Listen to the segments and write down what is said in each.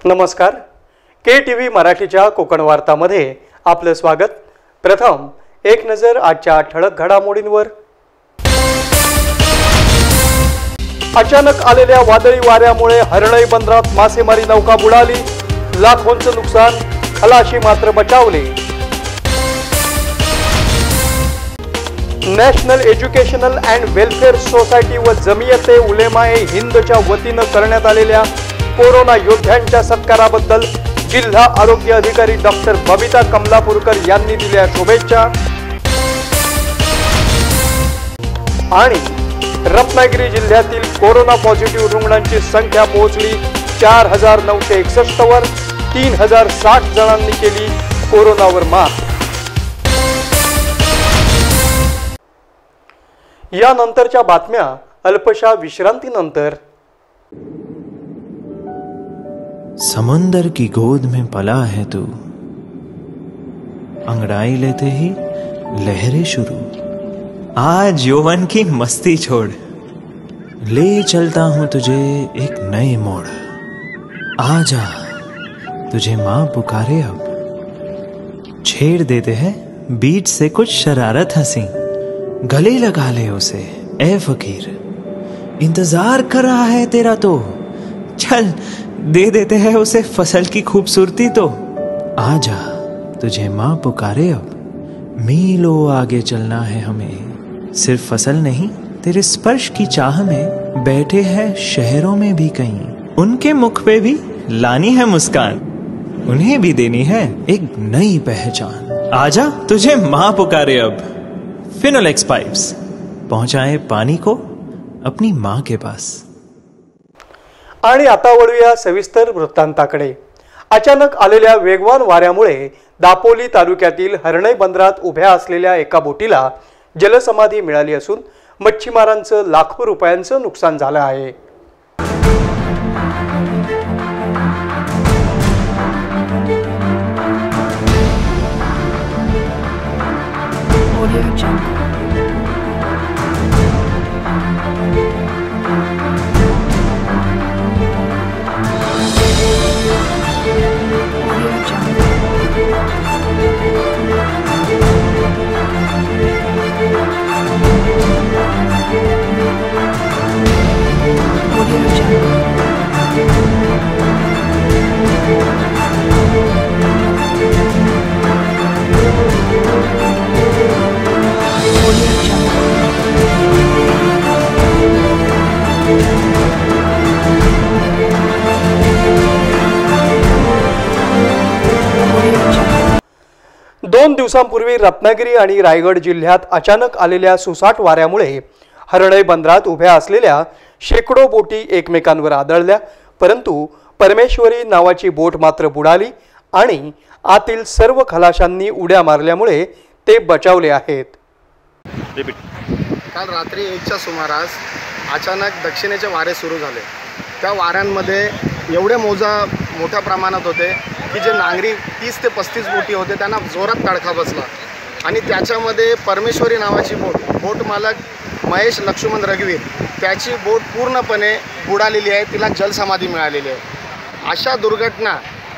नमस्कार. KTV मराठीच्या कोकण वार्तामध्ये आपलं स्वागत. प्रथम एक नजर आजच्या ठळक घडामोडींवर. अचानक आलेल्या वादळी वाऱ्यामुळे हरणई बंदरात मासेमारी नौका बुडाली. लाखोंचं नुकसान, खलाशी मात्र बचावले. National educational and welfare society व जमियते उलेमाए हिंदच्या वतीनं करण्यात आलेल्या कोरोना योद्ध्यांच्या सत्काराबद्दल जिल्हा आरोग्य अधिकारी डॉक्टर बबिता कमलापूरकर यांनी दिल्या शुभेच्छा. आणि रत्नागिरी जिल्ह्यातील कोरोना पॉझिटिव्ह रुग्णांची संख्या पोहोचली 4961 वर. 3060 जणांनी केली कोरोनावर मात. यानंतरच्या बातम्या अल्पशा विश्रांतीनंतर. समुंदर की गोद में पला है तू, अंगड़ाई लेते ही लहरें शुरू. आज यौवन की मस्ती छोड़, ले चलता हूं तुझे एक नए मोड़. आजा तुझे मां पुकारे अब, छेड़ देते हैं बीच से कुछ शरारत हंसी. गले लगा ले उसे ए फकीर, इंतजार कर रहा है तेरा तो. चल दे देते हैं उसे फसल की खूबसूरती तो. आजा तुझे मां पुकारे अब, मीलों आगे चलना है हमें. सिर्फ फसल नहीं, तेरे स्पर्श की चाह में बैठे हैं शहरों में भी कहीं. उनके मुख पे भी लानी है मुस्कान, उन्हें भी देनी है एक नई पहचान. आजा तुझे मां पुकारे अब. फिनोलेक्स पाइप्स पहुंचाए पानी को अपनी मां के पास. आणि आता वळूया सविस्तर वृत्तांताकडे. अचानक आलेल्या वेगवान वाऱ्यामुळे दापोली तालुक्यातील हरणई बंदरात उभ्या असलेल्या एका बोटीला जलसमाधी मिळाली असून मच्छीमारांचं लाखो रुपयांचं नुकसान झालं आहे. दोन दिवसांपूर्वी रत्नागिरी आणि रायगड जिल्ह्यात अचानक आलेल्या सुसाट वाऱ्यामुळे हरणई बंदरात उभ्या असलेल्या शेकडो बोटी एकमेकांवर आदळल्या. परंतु परमेश्वरी नावाची बोट मात्र बुडाली आणि आतील सर्व खलाशांनी उड्या मारल्यामुळे ते बचावले आहेत. काल रात्री 1च्या सुमारास अचानक दक्षिणेचे वारे सुरू झाले. त्या वाऱ्यांमध्ये एवढे मोठ्या प्रमाणात होते की जे नांगरी 30 ते 35 बोटी होते त्यांना जोरात तडका बसला. आणि त्याच्यामध्ये परमेश्वरी नावाची बोट मालक महेश लक्ष्मण रघुवीर, त्याची बोट पूर्णपणे बुडालेली आहे. तिला जलसमाधी मिळालेली आहे. अशा दुर्घटना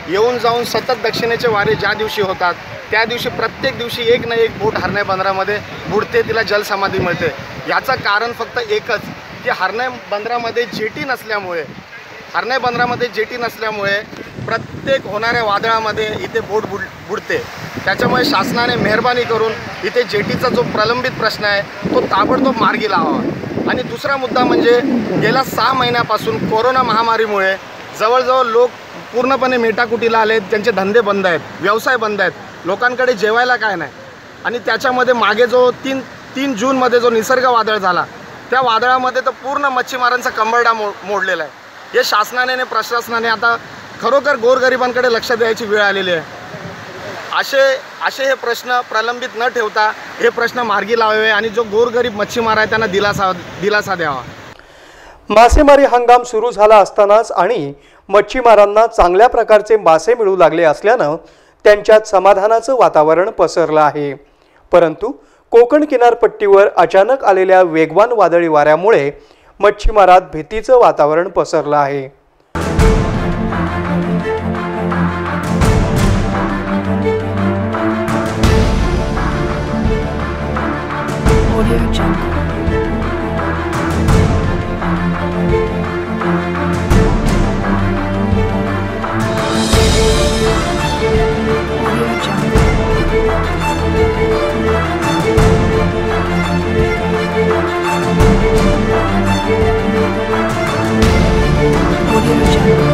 येऊन जाऊन सतत दक्षिणेचे वारे ज्या दिवशी होतात त्या दिवशी प्रत्येक दिवशी एक ना एक बोट हरणई बंदरामध्ये बुडते, तिला जलसमाधी मिळते. याचं कारण फक्त एकच की हरणई बंदरामध्ये जेटी नसल्यामुळे प्रत्येक होणाऱ्या वादळामध्ये इथे बोट बुडते. त्याच्यामुळे शासनाने मेहरबानी करून इथे जेटीचा जो प्रलंबित प्रश्न आहे तो ताबडतोब मार्गी लावावा. आणि दुसरा मुद्दा म्हणजे गेल्या 6 महिन्यापासून कोरोना महामारीमुळे जवळजवळ लोक पूर्णपणे मेटाकुटीला आले. त्यांचे धंदे बंद आहेत, व्यवसाय बंद आहेत, लोकांकडे जेवायला काय नाही. आणि त्याच्यामध्ये मागे जो 3 जूनमध्ये जो निसर्ग वादळ झाला त्या वादळामध्ये तर पूर्ण मच्छीमारांचा कंबरडा मोडलेला आहे. हे शासनाने प्रशासनाने आता खरोखर गोरगरिबांकडे लक्ष द्यायची वेळ आलेली आहे. असे हे प्रश्न प्रलंबित न ठेवता हे प्रश्न मार्गी लावावे आणि जो गोरगरीब मच्छीमार आहे त्यांना दिलासा द्यावा. मासेमारी हंगाम सुरू झाला असतानाच आणि मच्छीमारांना चांगल्या प्रकारचे मासे मिळू लागले असल्यानं त्यांच्यात समाधानाचं वातावरण पसरलं आहे. परंतु कोकण किनारपट्टीवर अचानक आलेल्या वेगवान वादळी वाऱ्यामुळे मच्छीमारात भीतीचं वातावरण पसरलं आहे. Audio Jungle. Audio Jungle. Audio Jungle. Audio Jungle. Audio Jungle.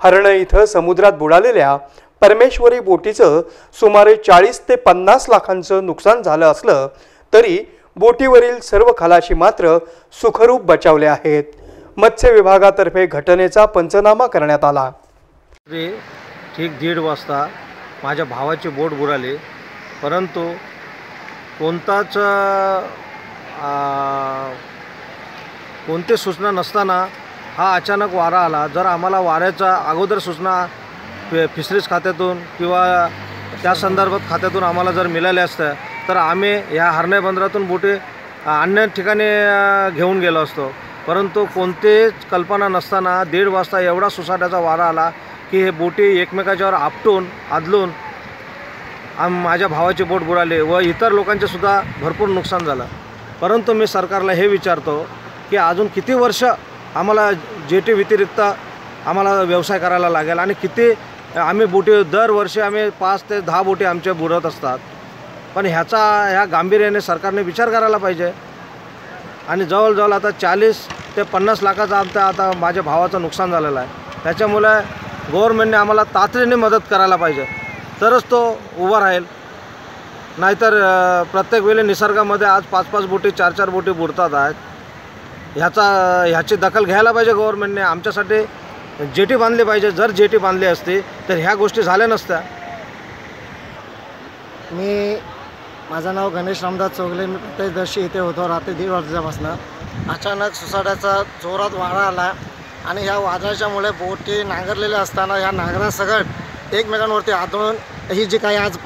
हरण इथं समुद्रात बुडालेल्या परमेश्वरी बोटीचं सुमारे 40 ते 50 लाखांचं नुकसान झालं असलं तरी बोटीवरील सर्व खलाशी मात्र सुखरूप बचावले आहेत. मत्स्य विभागातर्फे घटनेचा पंचनामा करण्यात आला. रात्री ठीक 1:30 वाजता माझ्या भावाची बोट बुडाली, परंतु कोणती सूचना नसताना हा अचानक वारा आला. जर आम्हाला वाऱ्याचा अगोदर सूचना फिशरीज खात्यातून किंवा त्या संदर्भात खात्यातून आम्हाला जर मिळाल्या असत्या तर आम्ही ह्या हर्णे बंदरातून बोटी अन्य ठिकाणी घेऊन गेलो असतो. परंतु कोणतीच कल्पना नसताना 1:30 वाजता एवढा सुसाट्याचा वारा आला की हे बोटी एकमेकाच्यावर आपटून आदलून माझ्या भावाची बोट बुडाली व इतर लोकांचे सुद्धा भरपूर नुकसान झालं. परंतु मी सरकारला हे विचारतो की अजून किती वर्ष आम्हाला जेटी व्यतिरिक्त आम्हाला व्यवसाय करायला लागेल आणि किती आम्ही बोटी दरवर्षी आम्ही 5 ते 10 बोटी आमच्या बुडत असतात. पण ह्या गांभीर्याने सरकारने विचार करायला पाहिजे. आणि जवळजवळ आता 40 ते 50 लाखाचं आता माझ्या भावाचं नुकसान झालेलं आहे. त्याच्यामुळे गव्हर्नमेंटने आम्हाला तातडीने मदत करायला पाहिजे, तरच तो उभा राहील. नाहीतर प्रत्येक वेळी निसर्गामध्ये आज 5-5 बोटी 4-4 बोटी बुडतात आहेत. ह्याची दखल घ्यायला पाहिजे गव्हर्नमेंटने. आमच्यासाठी जेटी बांधली पाहिजे. जर जेटी बांधली असती तर ह्या गोष्टी झाल्या नसत्या. माझं नाव गणेश रामदास चौगले. मी प्रत्यक्षदर्शी इथे होतो. रात्री 1:30 वाजल्यापासून अचानक सुसाट्याचा जोरात वारा आला आणि ह्या वादळाच्यामुळे बोटी नांगरलेल्या असताना ह्या नांगरासकट एकमेकांवरती आदळून ही जी काही आज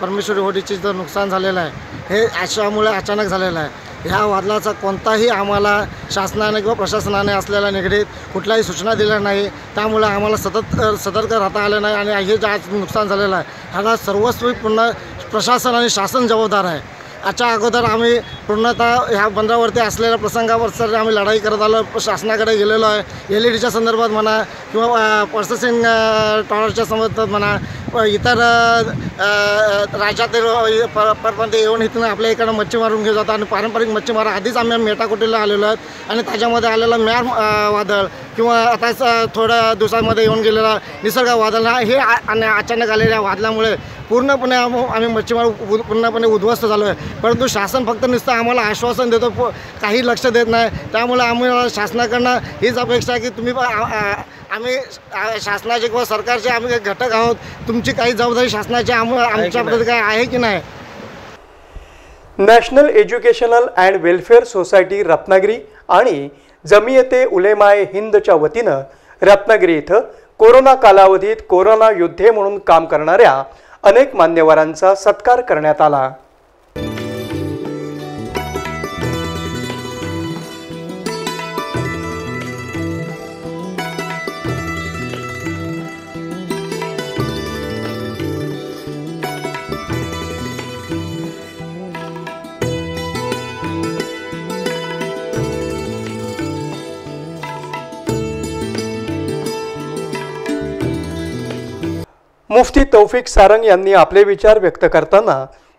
परमेश्वरी होडीची जर नुकसान झालेलं आहे हे अशामुळे अचानक झालेलं आहे. ह्या वादळाचा कोणताही आम्हाला शासनाने किंवा प्रशासनाने असलेल्या निगडीत कुठल्याही सूचना दिल्या नाही. त्यामुळे आम्हाला सतर्क राहता आलं नाही आणि हे जे आज नुकसान झालेलं आहे ह्याला सर्वस्वी पूर्ण प्रशासन आणि शासन जबाबदार आहे. याच्या अगोदर आम्ही पूर्णतः ह्या बंदरावरती असलेल्या प्रसंगावर सर आम्ही लढाई करत आलो. शासनाकडे गेलेलो आहे. LEDच्या संदर्भात म्हणा किंवा प्रोसेसिंग टॉवरच्या संदर्भात म्हणा, इतर राज्यातील परप्रांतीय येऊन इथून आपल्या इकडं मच्छी मारून घेऊन जातात. आणि पारंपरिक मच्छीमार आधीच आम्ही मेटाकुटीला आलेलो आहेत आणि त्याच्यामध्ये आलेलं म्यार वादळ किंवा आताच थोड्या दिवसांमध्ये येऊन गेलेला निसर्ग वादळ हे अचानक आलेल्या वादळामुळे पूर्णपणे आम्ही मच्छीमार पूर्णपणे उद्ध्वस्त झालो आहे. परंतु शासन फक्त नुसतं आम्हाला आश्वासन देतो, काही लक्ष देत नाही. त्यामुळे आम्ही शासनाकडनं हीच अपेक्षा आहे की तुम्ही आम्ही शासनाचे किंवा सरकारचे आम्ही घटक आहोत. तुमची काही जबाबदारी शासनाची आमच्याप्रती काय आहे की नाही. National educational and welfare society Ratnagiri आणि जमियते उलेमाए हिंदच्या वतीनं रत्नागिरी इथं कोरोना कालावधीत कोरोना योद्धे म्हणून काम करणाऱ्या अनेक मान्यवरांचा सत्कार करण्यात आला. मुफ्ती तौफिक सारंग यांनी आपले विचार व्यक्त करताना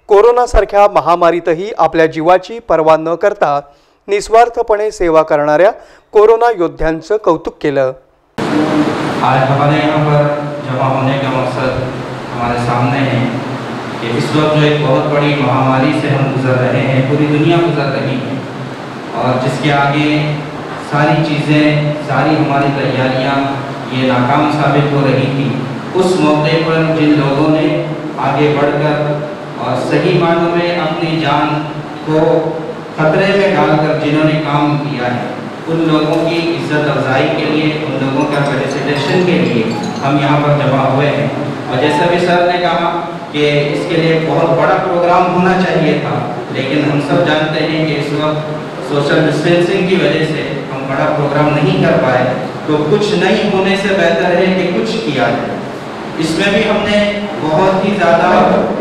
कोरोनासारख्या महामारीतही आपल्या जीवाची पर्वा न करता निस्वार्थपणे सेवा करणाऱ्या कोरोना योद्ध्यांचं कौतुक केलं. आज हमारे यहाँ पर जमा होने का मकसद हमारे सामने है कि इस वक्त जो एक बहुत बड़ी महामारी से हम गुजर रहे हैं, पूरी दुनिया गुजर रही है और जिसके आगे सारी चीज़ें, सारी हमारी तैयारियाँ ये नाकाम साबित हो रही थी. उस मौके पर जिन लोगों ने आगे बढ़कर और सही मानों में अपनी जान को खतरे में डालकर जिन्होंने काम किया है, उन लोगों की इज्जत अफजाई के लिए, उन लोगों का फेलिसिटेशन के लिए हम यहाँ पर जमा हुए हैं। और जैसा भी सर ने कहा कि इसके लिए एक बहुत बड़ा प्रोग्राम होना चाहिए था, लेकिन हम सब जानते हैं कि इस वक्त सोशल डिस्टेंसिंग की वजह से हम बड़ा प्रोग्राम नहीं कर पाए, तो कुछ नहीं होने से बेहतर है कि कुछ किया जाए। इसमें भी हमने बहुत ही ज़्यादा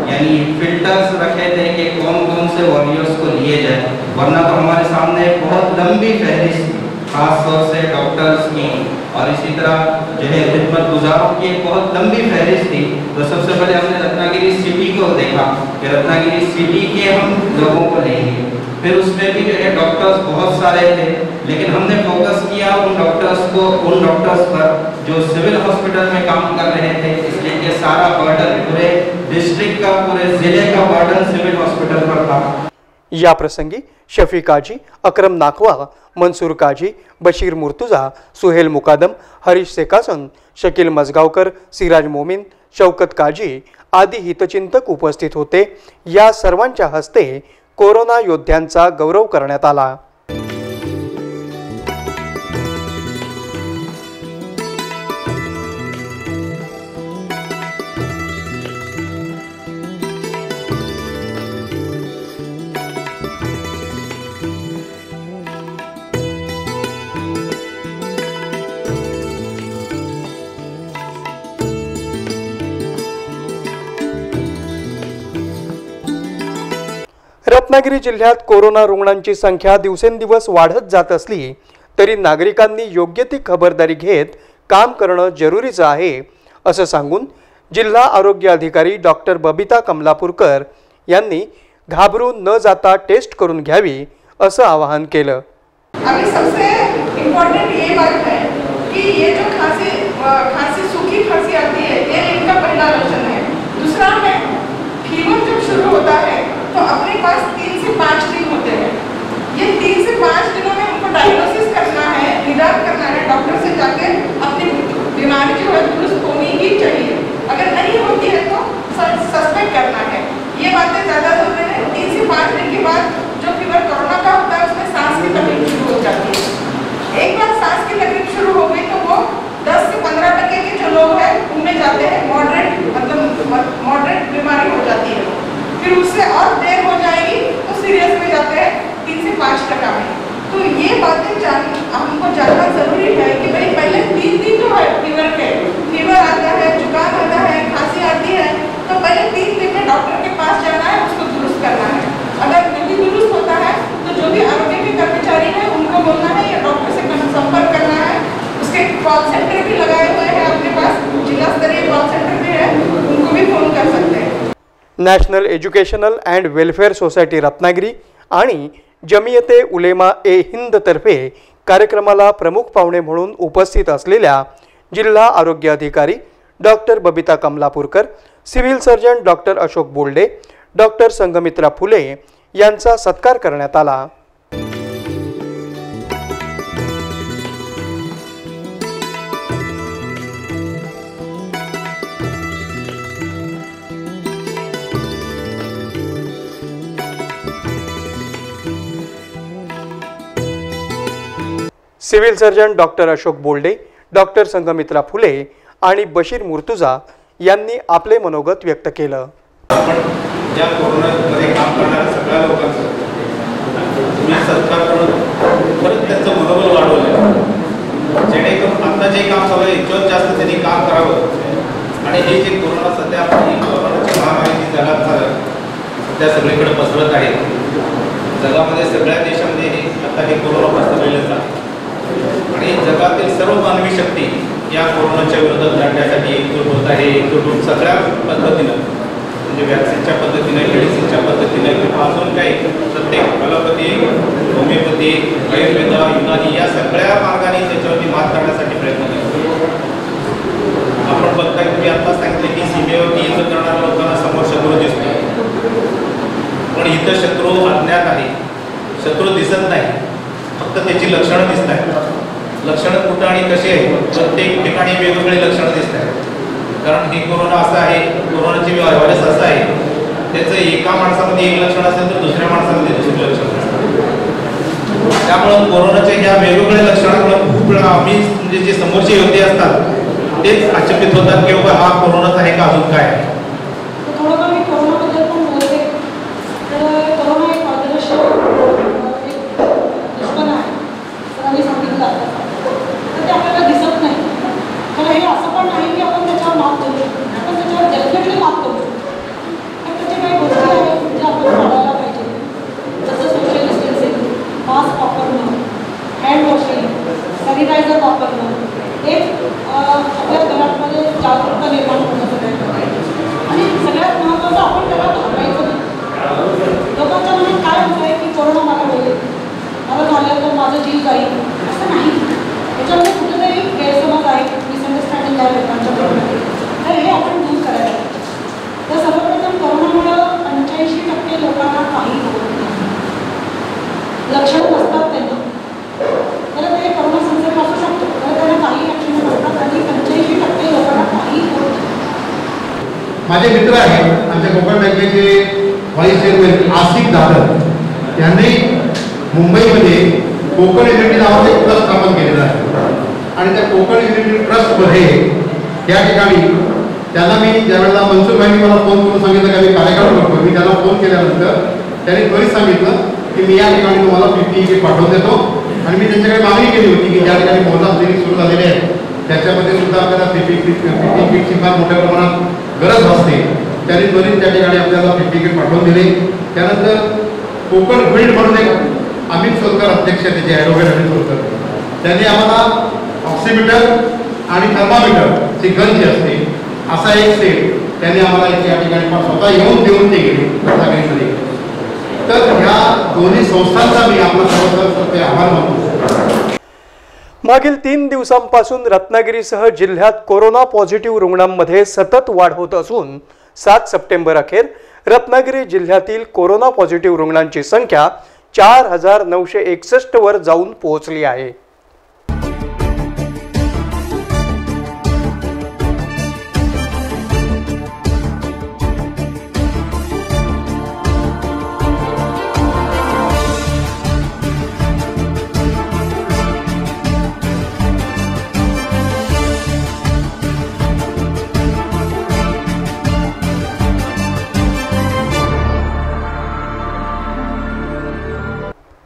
यानी फिल्टर्स रखे थे कि कौन कौन से वॉरियर्स को लिए जाए, वरना तो हमारे सामने बहुत लंबी फहरिस्त थी, खास तौर से डॉक्टर्स की और इसी तरह जो है खिदमत गुजारों की एक बहुत लंबी फहरिस्त थी। तो सबसे पहले हमने रत्नागिरी सिटी को देखा कि रत्नागिरी सिटी के हम लोगों को लेंगे, फिर उसमें भी जो है डॉक्टर्स बहुत सारे थे, लेकिन हमने फोकस किया उन डॉक्टर्स पर जो सिविल हॉस्पिटल में काम कर रहे थे, इसलिए कि सारा बर्डन पूरे डिस्ट्रिक्ट का, पूरे जिले का बर्डन सिविल हॉस्पिटल पर था। या प्रसंगी शफी काजी, अक्रम नाखवा, मंसूर काजी, बशीर मुर्तुजा, सुहेल मुकादम, हरीश सेकासन, शकील मजगावकर, सिराज मोमीन, शौकत काजी आदी हितचिंतक उपस्थित होते। या सर्वांच्या हस्ते कोरोना योद्ध्यांचा गौरव करण्यात आला। रत्नागिरी जिल्ह्यात कोरोना रुग्णांची संख्या दिवसेंदिवस वाढत जात असली तरी नागरिकांनी योग्य ती खबरदारी घेत काम करणं जरुरीचं आहे असं सांगून जिल्हा आरोग्य अधिकारी डॉक्टर बबिता कमलापूरकर यांनी घाबरून न जाता टेस्ट करून घ्यावी असं आवाहन केलं। अभी सबसे इम्पोर्टेंट ये बात है कि ये जो खांसी सूखी खांसी आती है, ये इनका पहला लक्षण है। दूसरा है फीवर जब शुरू होता है तो अपने पास 3 से 5 दिन होते हैं। ये 3 से 5 दिनों में उनको डायग्नोसिस करना है, निदान करना है, डॉक्टर से जाके अपनी बीमारी जो है दुरुस्त होनी ही चाहिए। अगर नहीं होती है तो सस्पेक्ट करना है। ये बातें ज़्यादा जरूरी है। 3 से 5 दिन के बाद जो फीवर कोरोना का होता है उसमें सांस की तकलीफ शुरू हो जाती है। एक बार सांस की तकलीफ शुरू हो गई तो वो 10 से 15% के जो लोग हैं उनमें जाते हैं मॉडरेट बीमारी हो जाती है। फिर उससे और देर हो जाएगी तो सीरियस में जाते हैं 3 से 5% में। तो ये बातें हमको जानना जरूरी है कि भाई पहले 3 दिन जो है फीवर आता है, जुकाम आता है, खांसी आती है, तो पहले 3 दिन में डॉक्टर के पास जाना है, उसको दुरुस्त करना है। अगर नहीं दुरुस्त होता है तो जो भी आरोग्य के कर्मचारी हैं उनको बोलना है या डॉक्टर से संपर्क करना है। उसके कॉल सेंटर भी लगाए हुए हैं अपने पास, जिला स्तरीय कॉल सेंटर भी है, उनको भी फोन कर सकते हैं। National educational and welfare society Ratnagiri आणि जमियते उलेमा ए हिंद तर्फे कार्यक्रमाला प्रमुख पाहुणे म्हणून उपस्थित असलेल्या जिल्हा आरोग्य अधिकारी doctor Babita Kamlapurkar, civil surgeon doctor Ashok Bolde, doctor Sanghamitra Phule यांचा सत्कार करण्यात आला। Civil surgeon doctor Ashok Bolde, doctor Sanghamitra Phule आणि बशीर मुर्तुजा यांनी आपले मनोगत व्यक्त केलं। आपण ज्या कोरोनामध्ये काम करणाऱ्या सगळ्या लोकांचं तुम्ही सत्कार करून परत त्यांचं मनोबल वाढवलं, जेणेकरून आता जे काम चालू आहे याच्यावर जास्त त्यांनी काम करावं। आणि हे जे कोरोना सध्या आपली कोरोनाची महामारी जी जगात सध्या सगळीकडे पसरत आहे, जगामध्ये सगळ्या देशामध्ये आता हे कोरोना पसरलेलंच आहे आणि जगातील सर्व मानवी शक्ती या कोरोनाच्या विरोधात लढण्यासाठी एकजूट होत आहे। एकजूट होऊन सगळ्या पद्धतीनं म्हणजे वॅक्सिनच्या पद्धतीने, मेडिसिनच्या पद्धतीने किंवा अजून काही प्रत्येक ॲलोपॅथी, होमिओपॅथी, आयुर्वेद, युनानी या सगळ्या मार्गाने त्याच्यावरती मात करण्यासाठी प्रयत्न करतो। आपण बघताय तुम्ही आता सांगितले की सीमेवरती युद्ध करणाऱ्या लोकांना समोर शत्रू दिसतो, पण इथं शत्रू अज्ञात आहे, शत्रू दिसत नाही, फक्त त्याची लक्षणं दिसत आहेत। लक्षणं कुठं आणि कशी आहे, प्रत्येक ठिकाणी वेगवेगळे लक्षणं दिसत आहेत। कारण हे कोरोना असं आहे, कोरोनाची व्हायरस असं आहे, त्याचं एका माणसामध्ये एक लक्षण असेल तर दुसऱ्या माणसामध्ये दुसरे लक्षण असतात। त्यामुळं कोरोनाच्या ह्या वेगवेगळ्या लक्षणांमुळे खूप वेळा आम्ही म्हणजे जे समोरचे योद्धे असतात तेच अचंबित होतात की बाबा हा कोरोनाच आहे का अजून काय आहे. थोडंफार मी कोरोनाबद्दल पण बोलते. तर कोरोना एक अदृश्य एक दुश्मन आहे सरांनी सांगितलं आता. तर ते आपल्याला दिसत नाही. तर हे असं पण नाही की आपण त्याच्यावर मात करू शकतो. आपण त्याच्यावर डेफिनेटली मात करू शकतो. पण त्याच्या काही गोष्टी आहेत ज्या आपण पाळायला पाहिजे. जसं सोशल डिस्टन्सिंग, मास्क वापरणं, हँड वॉशिंग, सॅनिटायझर वापरणं, हेच आपल्या घरामध्ये जागरूकता निर्माण होण्याचा प्रयत्न करायचा. आणि सगळ्यात महत्त्वाचं आपण त्याला घाबरायचं नाही. लोकांच्या मनात काय होतं आहे की कोरोना मला होईल, मला झालं तर माझं जीव जाईल, असं नाही. त्याच्यामध्ये कुठेतरी गैरसमज आहे, मिसअंडरस्टँडिंग आहे लोकांच्या मनामध्ये. तर हे आपण दूर करायला पाहिजे. तर सर्वप्रथम कोरोनामुळं 85% लोकांना काही होत नाही. लक्षणं नसतात त्यांना. तर ते कोरोना संसर्ग असू शकतो. तर त्यांना काही लक्षणं नसतात आणि 85% लोकांना काही होत नाही. माझे मित्र आहेत आमच्या कोकण बँकेचे व्हाईस चेअरमॅन आसिफ दादर यांनी मुंबईमध्ये कोकण युनिटी नावाचं एक ट्रस्ट स्थापन केलेलं आहे. आणि त्या कोकण युनिटी ट्रस्टमध्ये या ठिकाणी त्यांना मी ज्यावेळेला मनसूर भाईंनी मला फोन करून सांगितलं की मी कार्यक्रम करतो, मी त्यांना फोन केल्यानंतर त्यांनी त्वरित सांगितलं की मी या ठिकाणी तुम्हाला PPE किट पाठवून देतो. आणि मी त्यांच्याकडे मागणी केली होती की ज्या ठिकाणी मोहल्ला क्लिनिक सुरू झालेले आहे त्याच्यामध्ये सुद्धा आपल्याला PPE किटची फार मोठ्या प्रमाणात गरज असते. त्यांनी त्वरित त्या ठिकाणी आपल्याला PPE किट पाठवून दिले. त्यानंतर कोकण फिल्ड म्हणून एक अमित सोलकर अध्यक्ष त्याचे ॲडव्होकेट अमित सोलकर, त्यांनी आम्हाला ऑक्सिमीटर आणि थर्मामीटरची गन जी असते असा एक सेट त्यांनी आम्हाला या ठिकाणी स्वतः येऊन देऊन ते गेले रत्नागिरीमध्ये. तर ह्या दोन्ही संस्थांचा मी आपला सर्वतर्फे आभार मानतो. मागील 3 दिवसांपासून रत्नागिरीसह जिल्ह्यात कोरोना पॉझिटिव्ह रुग्णांमध्ये सतत वाढ होत असून 7 सप्टेंबर अखेर रत्नागिरी जिल्ह्यातील कोरोना पॉझिटिव्ह रुग्णांची संख्या 4961 वर जाऊन पोहोचली आहे.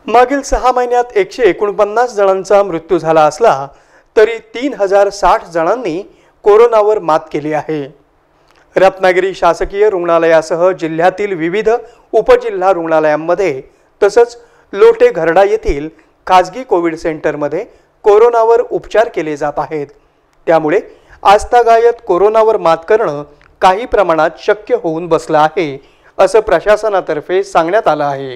मागील 6 महिन्यात 149 जणांचा मृत्यू झाला असला तरी 3060 जणांनी कोरोनावर मात केली आहे. रत्नागिरी शासकीय रुग्णालयासह जिल्ह्यातील विविध उपजिल्हा रुग्णालयांमध्ये तसंच लोटे घरडा येथील खाजगी कोविड सेंटरमध्ये कोरोनावर उपचार केले जात आहेत. त्यामुळे आजतागायत कोरोनावर मात करणं काही प्रमाणात शक्य होऊन बसलं आहे असं प्रशासनातर्फे सांगण्यात आलं आहे.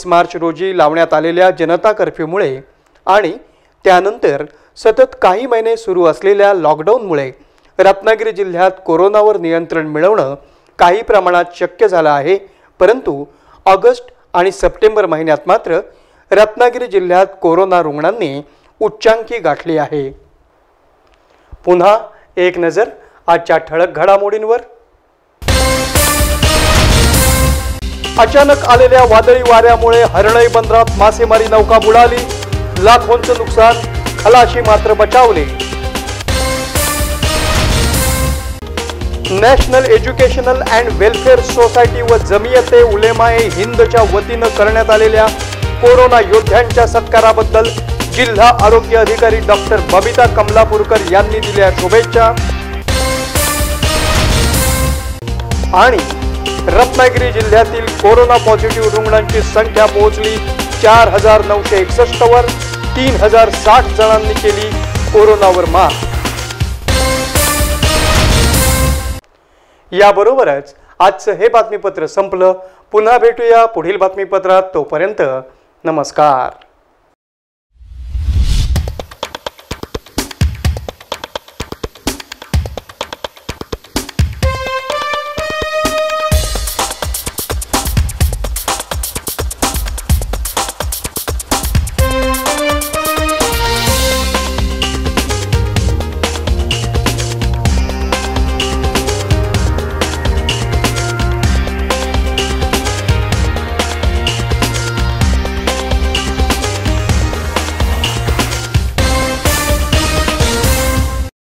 मार्च रोजी लावण्यात आलेल्या जनता कर्फ्यूमुळे आणि त्यानंतर सतत काही महिने सुरू असलेल्या लॉकडाऊनमुळे रत्नागिरी जिल्ह्यात कोरोनावर नियंत्रण मिळवणं काही प्रमाणात शक्य झालं आहे. परंतु ऑगस्ट आणि सप्टेंबर महिन्यात मात्र रत्नागिरी जिल्ह्यात कोरोना रुग्णांनी उच्चांकी गाठली आहे. पुन्हा एक नजर आजच्या ठळक घडामोडींवर. अचानक आलेल्या वादळी वाऱ्यामुळे हरणई बंदरात मासेमारी नौका बुडाली, लाखोंचं नुकसान, खलाशी मात्र बचावले. National educational and welfare society व जमियते उलेमाए हिंदच्या वतीनं करण्यात आलेल्या कोरोना योद्ध्यांच्या सत्काराबद्दल जिल्हा आरोग्य अधिकारी डॉक्टर बबिता कमलापूरकर यांनी दिल्या शुभेच्छा. आणि रत्नागिरी जिल्ह्यातील कोरोना पॉझिटिव्ह रुग्णांची संख्या पोहोचली 4961 वर. 3060 जणांनी केली कोरोनावर मात. याबरोबरच आजचं हे बातमीपत्र संपलं. पुन्हा भेटूया पुढील बातमीपत्रात. तोपर्यंत नमस्कार.